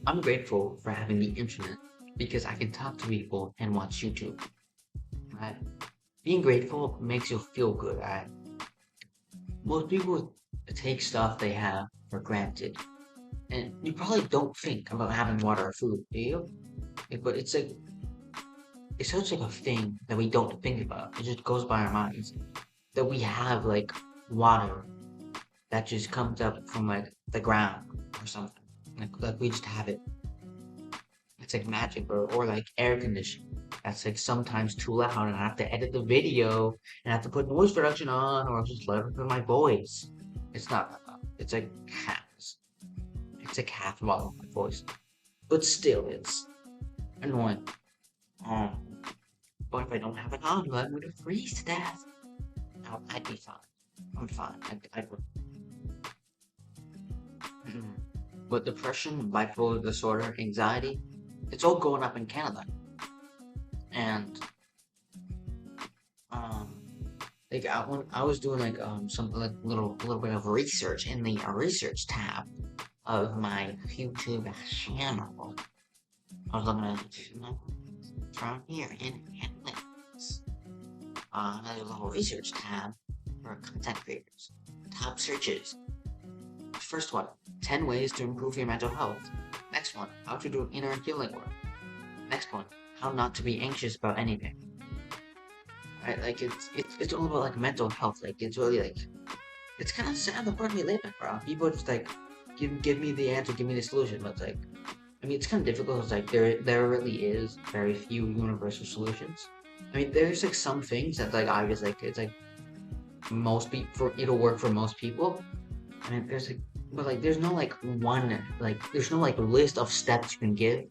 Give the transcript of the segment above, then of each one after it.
I'm grateful for having the internet because I can talk to people and watch YouTube. Right? Being grateful makes you feel good. Right? Most people take stuff they have for granted, and you probably don't think about having water or food, do you? But it's such like a thing that we don't think about. It just goes by our minds that we have like water that just comes up from like the ground or something. Like we just have it. It's like magic, or like air conditioning. That's like sometimes too loud, and I have to edit the video and I have to put noise reduction on, or just let it my voice. It's not that loud. It's like half. It's like half the volume of my voice, but still, it's annoying. Um, but if I don't have it on, I'm gonna freeze to death. I'd be fine. I'm fine. I'd Mm. But depression, bipolar disorder, anxiety, it's all going up in Canada. And um, when I was doing like some like little bit of research in the research tab of my YouTube channel, I was looking at from here in analytics. Another little research tab for content creators. Top searches. First one, 10 ways to improve your mental health. Next one, how to do inner healing work. Next one, how not to be anxious about anything. Right? Like it's all about like mental health. Like it's really like it's kind of sad the world we live in, bro. People just like give me the answer, give me the solution. But it's like I mean, it's kind of difficult. It's like there really is very few universal solutions. I mean, there's like some things that like I was like it's like most people for it'll work for most people. I mean, there's like but like there's no like one like there's no like list of steps you can give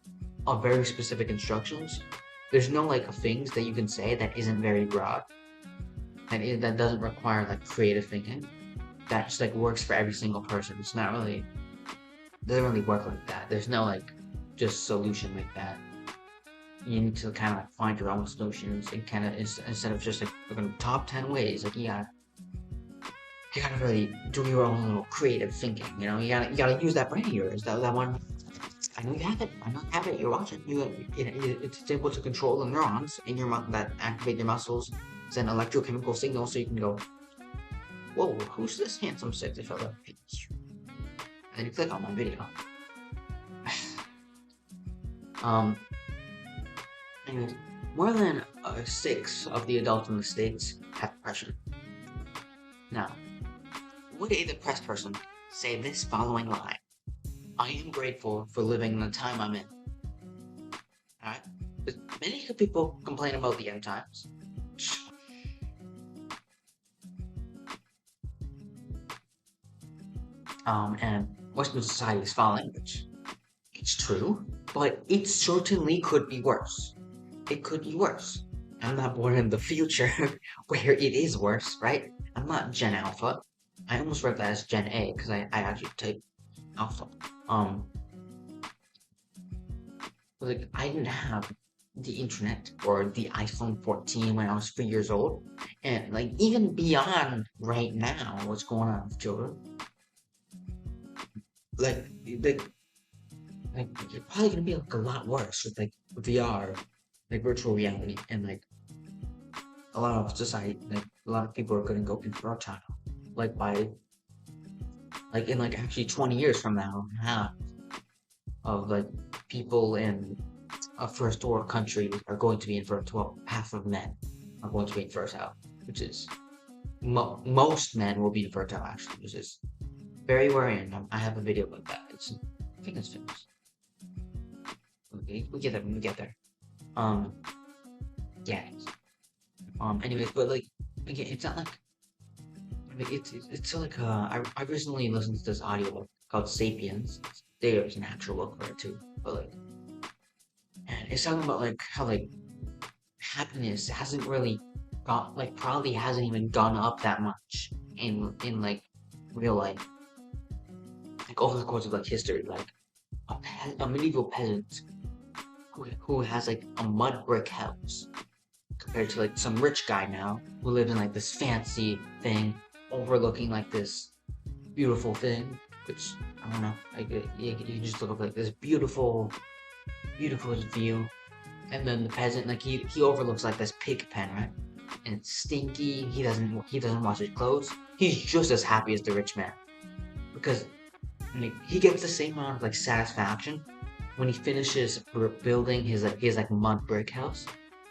of very specific instructions. There's no like things that you can say that isn't very broad and that doesn't require like creative thinking. That just like works for every single person. It's not really doesn't really work like that. There's no like just solution like that. You need to kind of like find your own solutions and kind of instead of just like looking at top 10 ways. Like you gotta really do your own little creative thinking. You know, you gotta use that brain of yours. That one. I know you have it. I know you have it. You're watching. It's able to control the neurons in your that activate your muscles, send electrochemical signals, so you can go, "Whoa, who's this handsome sexy fella?" And then you click on my video. um. Anyways, more than six of the adults in the states have depression. Now, would a depressed person say this following line? I am grateful for living in the time I'm in. Alright? Many people complain about the end times. And Western society is falling, which it's true, but it certainly could be worse. It could be worse. I'm not born in the future where it is worse, right? I'm not Gen Alpha. I almost read that as Gen A because I actually typed Alpha. Um, like I didn't have the internet or the iPhone 14 when I was 3 years old, and like even beyond right now, what's going on with children? Like, like, like it's probably gonna be like a lot worse with like VR, like virtual reality, and like a lot of society, like a lot of people are gonna go infertile, like by like in like actually 20 years from now, half of like people in a first world country are going to be infertile. Well, half of men are going to be infertile, which is most men will be infertile actually, which is very worrying. I have a video about that. I think it's finished. Okay, we get there. We get there. Um, yeah. Anyways, but like, again, it's not like it's like I recently listened to this audiobook called *Sapiens*. There's an actual book for it too, but like, and it's talking about like how like happiness hasn't really got like probably hasn't even gone up that much in like real life, like over the course of like history, like a medieval peasant who has like a mud brick house compared to like some rich guy now who lives in like this fancy thing overlooking like this beautiful thing, which I don't know. Like you just look up like this beautiful, beautiful view, and then the peasant, like he overlooks like this pig pen, right? And it's stinky. He doesn't wash his clothes. He's just as happy as the rich man because like, he gets the same amount of like satisfaction when he finishes building his mud brick house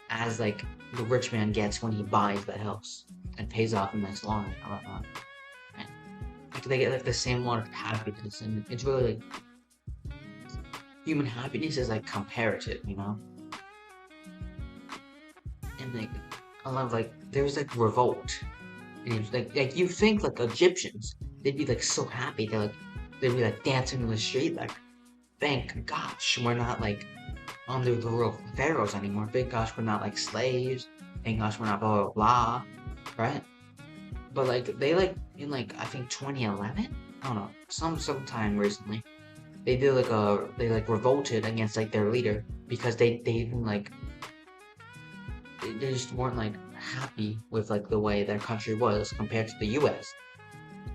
as like the rich man gets when he buys the house and pays off the next loan or whatnot. And, like they get like the same amount of happiness, and it's really like human happiness is like comparative, you know. And like I love like there's like revolt, and it's like you think like Egyptians, they'd be like so happy, they'd be like dancing in the street, like thank gosh we're not like under the rule of pharaohs anymore. Thank gosh we're not like slaves. Thank gosh we're not blah blah blah, right? But like they like in like I think 2011, I don't know, sometime recently, they like revolted against like their leader because they even like they just weren't like happy with like the way their country was compared to the U.S.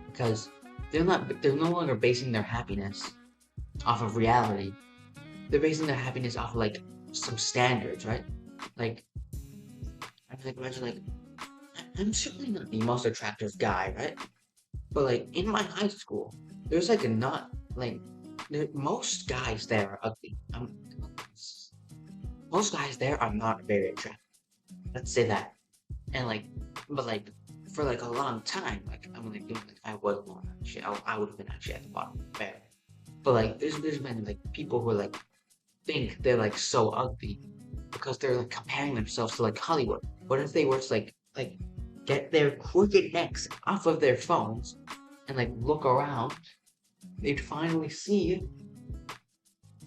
because they're no longer basing their happiness off of reality. They're basing their happiness off of like some standards, right? Like I am like imagine like I'm certainly not the most attractive guy, right? But like in my high school, there's like a not like most guys there are ugly. Most guys there are not very attractive. Let's say that. And like, but like for like a long time, like I'm like doing like I was one actually. I would have been actually at the bottom fair. But like there's been like people who like think they're like so ugly because they're like comparing themselves to like Hollywood. What if they were to like get their crooked necks off of their phones and like look around? They'd finally see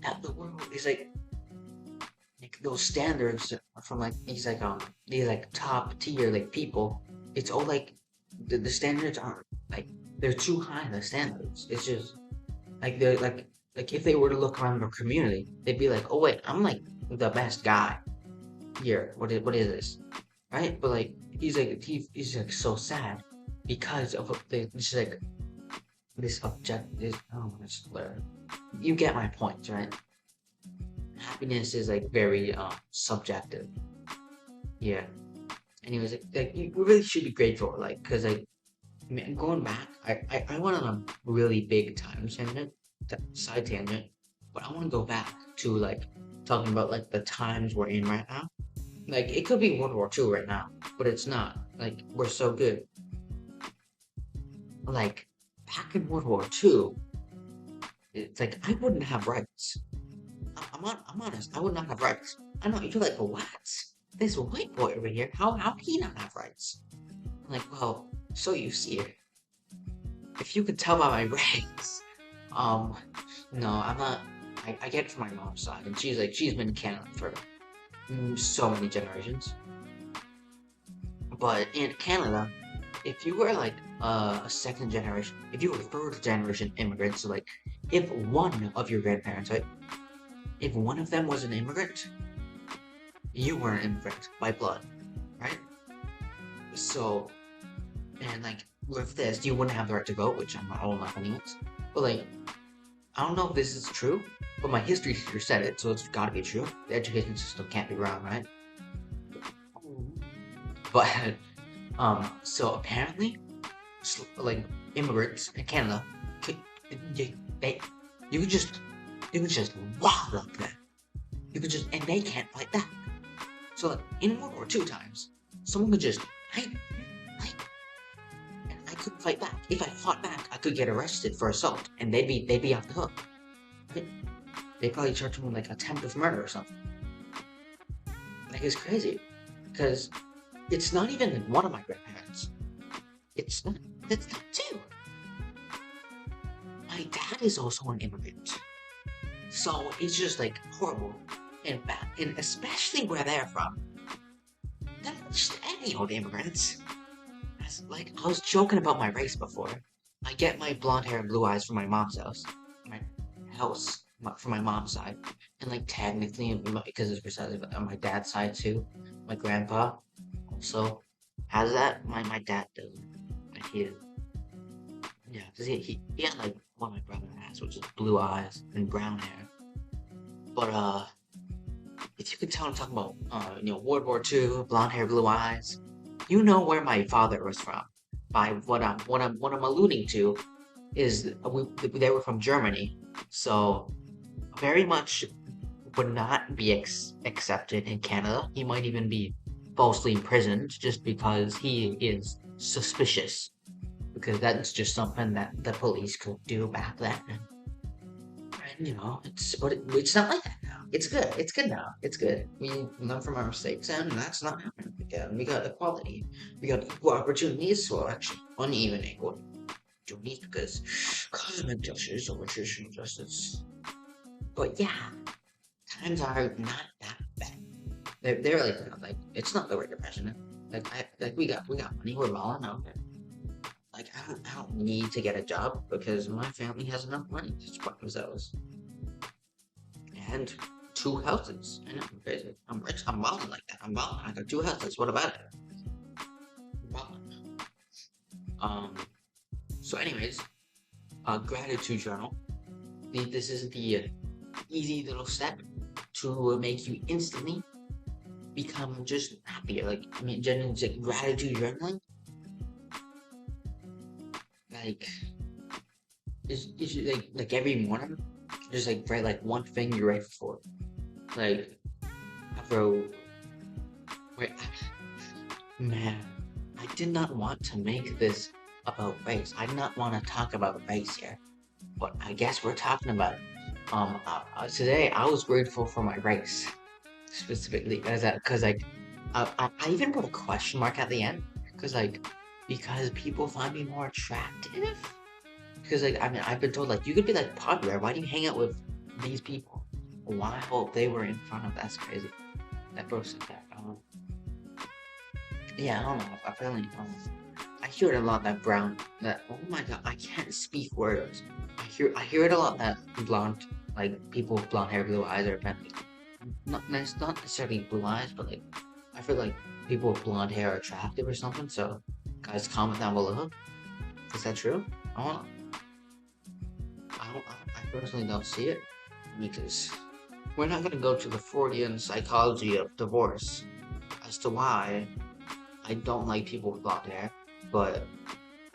that the world is like those standards from like these like top tier like people. It's all like the standards aren't like they're too high. The standards. It's just like they're like if they were to look around their community, they'd be like, oh wait, I'm like the best guy here. What is this? Right? But like he's like so sad because of this like this objective. Oh, it's blur. You get my point, right? Happiness is like very subjective. Yeah. Anyways, like you really should be grateful, like, cause like man, going back, I went on a really big time tangent, side tangent, but I want to go back to like talking about like the times we're in right now. Like it could be World War II right now, but it's not. Like we're so good. Like back in World War II, it's like I wouldn't have rights. I'm honest. I would not have rights. I know you're like, what? This white boy over here, how he not have rights? I'm like, well, so you see it. If you could tell by my race, um, no, I'm not. I get it from my mom's side, and she's been in Canada for so many generations. But in Canada, if you were like a second generation, if you were third generation immigrant, so like if one of your grandparents, right, if one of them was an immigrant, you were an immigrant by blood, right? So, and like with this, you wouldn't have the right to vote, which I'm not old enough anyways. But like, I don't know if this is true, but my history teacher said it, so it's gotta be true. The education system can't be wrong, right? But so apparently, like immigrants in Canada, could, you, they, you could just, you could just walk up there. You could just, and they can't fight back. So like in World War II times, someone could just, I, and I couldn't fight back. If I fought back, I could get arrested for assault, and they'd be off the hook. Right? They'd probably charge me with like attempted murder or something. Like it's crazy, because it's not even one of my grandparents. It's not. That's not two. My dad is also an immigrant, so it's just like horrible and bad, and especially where they're from. They're not just any old immigrants. Like I was joking about my race before. I get my blonde hair and blue eyes from my mom's house, my house from my mom's side, and like technically because it's precisely on my dad's side too. My grandpa also has that. My dad doesn't. Like he, yeah, because he had like what my brother has, which is blue eyes and brown hair. But if you could tell I'm talking about World War II, blonde hair, blue eyes, you know where my father was from. By what I'm alluding to is they were from Germany, so very much would not be accepted in Canada. He might even be falsely imprisoned just because he is suspicious. Because that's just something that the police could do back then. And it's not like that now. It's good. It's good now. It's good. We learn from our mistakes, and that's not happening again. We got equality. We got equal opportunities. Well, actually, uneven equal opportunities because cosmic justice over traditional justice. But yeah, times are not that bad. They're like it's not the Great Depression. We got money. We're balling out there. Like I don't need to get a job because my family has enough money to support themselves. And two houses. I know, I'm crazy. I'm rich. I'm balling like that. I'm balling. I got two houses. What about it? I'm balling. Um. So, anyways, gratitude journal. This is the easy little step to make you instantly become just happier. Like, I mean, genuinely, like gratitude journaling. Like, is like every morning, just like write like one thing you're grateful for. Like, I wrote, wait, man, I did not want to make this about race. I did not want to talk about race here, but I guess we're talking about it. Today I was grateful for my race, specifically because like, I even put a question mark at the end, because people find me more attractive. Because like, I mean, I've been told like you could be like popular. Why do you hang out with these people? Why hope they were in front of? That's crazy. That bro said that. Yeah, I don't know. Apparently, I hear it a lot that brown. That oh my god, I can't speak words. I hear it a lot that blonde, like people with blonde hair, blue eyes are apparently not necessarily blue eyes, but like I feel like people with blonde hair are attractive or something. So, guys, comment down below. Is that true? I don't. I personally don't see it because we're not gonna go to the Freudian psychology of divorce as to why I don't like people with blonde hair, but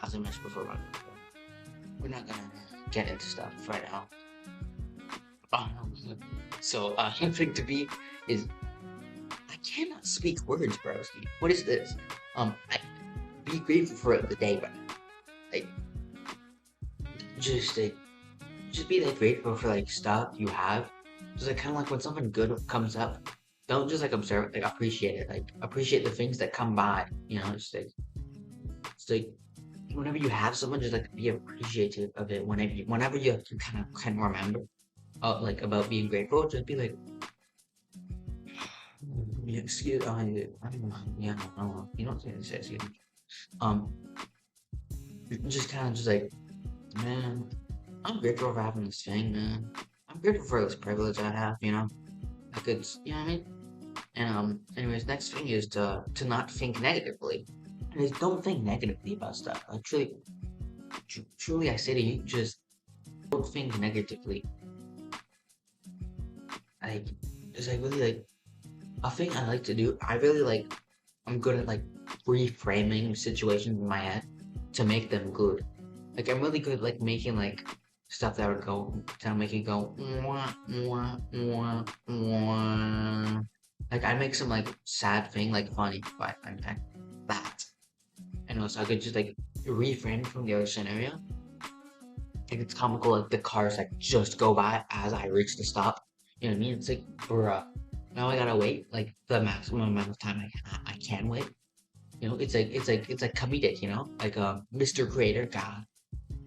as I mentioned before, we're not gonna get into stuff right now. So, thing to be is I cannot speak words, broski. What is this? I be grateful for the day, but like just like just be like grateful for like stuff you have. Just like kind of like when something good comes up, don't just like observe it, like appreciate it, like appreciate the things that come by. Just like whenever you have someone, just like be appreciative of it. Whenever you kind of can remember, like about being grateful, just be like, yeah, excuse, I don't know, yeah, I don't know. You don't say excuse me. Um, just kind of just like, man, I'm grateful for having this thing, man. I'm grateful for this privilege I have, I could, you know what I mean? And anyways, next thing is to not think negatively. Just don't think negatively about stuff. Like truly, I say to you, just don't think negatively. Like, just like really like a thing I like to do. I really like. I'm good at like reframing situations in my head to make them good. Like I'm really good at like making like stuff that would go to make you go mwah, mwah, mwah, mwah. Like I make some like sad thing like funny, but I'm like that. And also I could just like reframe from the other scenario. Like it's comical like the cars like just go by as I reach the stop. You know what I mean? It's like bruh. Now I gotta wait like the maximum amount of time I can wait. It's like comedic, like Mr. Creator God.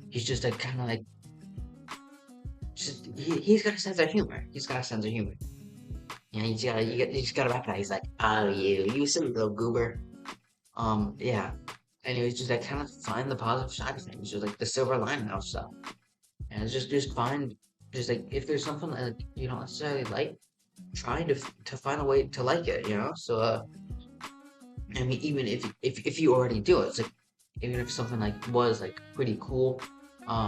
He's just like kind of like just he's got a sense of humor. He's got a sense of humor. You just gotta recognize. He's like, oh, you silly little goober. Yeah. Anyways, just like kind of find the positive side of things, just like the silver lining of stuff, and it's just find, just like if there's something that like, you don't necessarily like, trying to find a way to like it, So, I mean, even if you already do it, it's like even if something like was like pretty cool,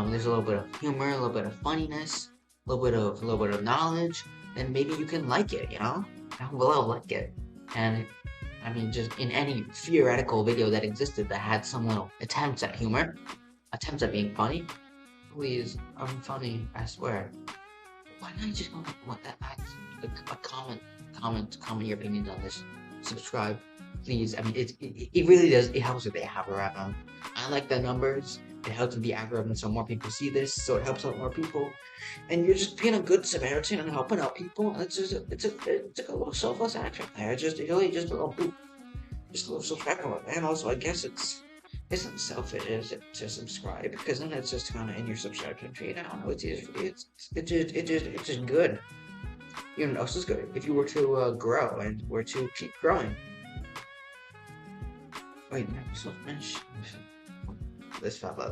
there's a little bit of humor, a little bit of funniness, a little bit of knowledge, then maybe you can like it, you know? I will like it. And I mean, just in any theoretical video that existed that had some little attempts at humor, attempts at being funny, please, I'm funny, I swear. Why not just go what that a comment your opinions on this. Subscribe, please. I mean, it really does. It helps with the algorithm. I like the numbers. It helps with the algorithm, so more people see this, so it helps out more people. And you're just being a good Samaritan and helping out people. It's a little selfless action there. It's really just a little boop, just a little subscribe button. And also, I guess isn't selfish, is it, to subscribe? Because then it's just kind of in your subscription feed. I don't know. It's just good. You know, it's just good if you were to grow and were to keep growing. Wait, no, so finish. This fella.